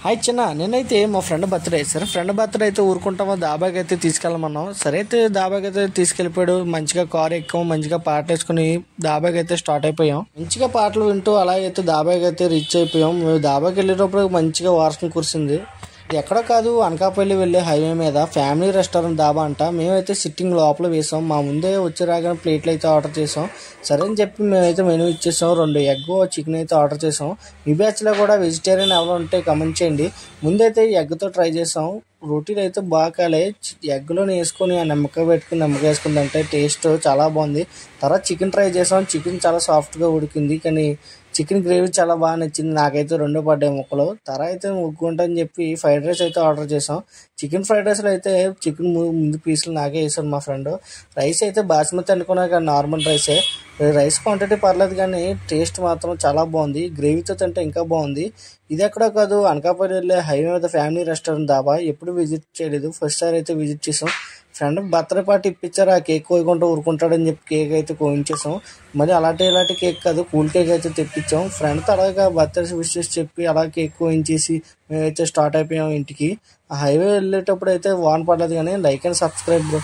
Hi చిన్న, నేనైతే మా ఫ్రెండ్ బర్త్డే సరే ఫ్రెండ్ బర్త్డే అయితే ఊరుకుంటామో దాబాకి అయితే తీసుకెళ్ళమన్నాం. సరే అయితే దాబాకి అయితే తీసుకెళ్ళిపోయాడు. మంచిగా కారు ఎక్కాం, మంచిగా పాట వేసుకుని దాబాకి అయితే స్టార్ట్ అయిపోయాం. మంచిగా పాటలు వింటూ అలాగైతే దాబాకి అయితే రీచ్ అయిపోయాం. మేము దాబాకి వెళ్ళేటప్పుడు మంచిగా వర్షం కురిసింది. ఎక్కడ కాదు, అనకాపల్లి వెళ్ళే హైవే మీద ఫ్యామిలీ రెస్టారెంట్ దాబా అంట. మేమైతే సిట్టింగ్ లోపల వేసాం. మా ముందే వచ్చి రాగానే ప్లేట్లు అయితే ఆర్డర్ చేసాం. సరే అని చెప్పి మేమైతే మెనూ ఇచ్చేసాం. 2 ఎగ్ చికెన్ అయితే ఆర్డర్ చేసాం. మీ బ్యాచ్లో కూడా వెజిటేరియన్ ఎవరు ఉంటే కమెంట్ చేయండి. ముందైతే ఎగ్తో ట్రై చేసాం. రోటీలు అయితే బాగా కాలే. ఎగ్లో వేసుకొని ఆ నిమ్మకాయ పెట్టుకుని నిమ్మకాయ వేసుకుని అంటే టేస్ట్ చాలా బాగుంది. తర్వాత చికెన్ ట్రై చేసాం. చికెన్ చాలా సాఫ్ట్గా ఉడికింది, కానీ చికెన్ గ్రేవీ చాలా బాగా నచ్చింది. నాకైతే 2 పడ్డాయి ముక్కలు. తర్వాత అయితే ఉగ్గుంటని చెప్పి ఫ్రైడ్ రైస్ అయితే ఆర్డర్ చేసాం. చికెన్ ఫ్రైడ్ రైస్లో అయితే చికెన్ ముందు పీసులు నాకే వేసాను మా ఫ్రెండ్. రైస్ అయితే బాస్మతి అనుకున్నా, కానీ నార్మల్ రైసే. రైస్ క్వాంటిటీ పర్లేదు, కానీ టేస్ట్ మాత్రం చాలా బాగుంది. గ్రేవీతో తింటే ఇంకా బాగుంది. ఇది ఎక్కడో కాదు, అనకాపల్లి వెళ్ళే హైవే మీద ఫ్యామిలీ రెస్టారెంట్ దాబా. ఎప్పుడు విజిట్ చేయలేదు, ఫస్ట్ సారి అయితే విజిట్ చేసాం. ఫ్రెండ్ బర్త్డే పార్టీ ఇప్పించారు. ఆ కేక్ కోయకుండా ఊరుకుంటాడని చెప్పి కేక్ అయితే కోయించేసాం. మరి ఇలాంటి కేక్ కాదు, కూల్ కేక్ అయితే తెప్పించాం. ఫ్రెండ్తో అలాగా బర్త్డే విషెస్ చెప్పి అలా కేక్ కోయించేసి మేమైతే స్టార్ట్ అయిపోయాం ఇంటికి. ఆ హైవే వెళ్ళేటప్పుడు అయితే వాన్ పడలేదు, కానీ లైక్ అండ్ సబ్స్క్రైబ్ బ్రో.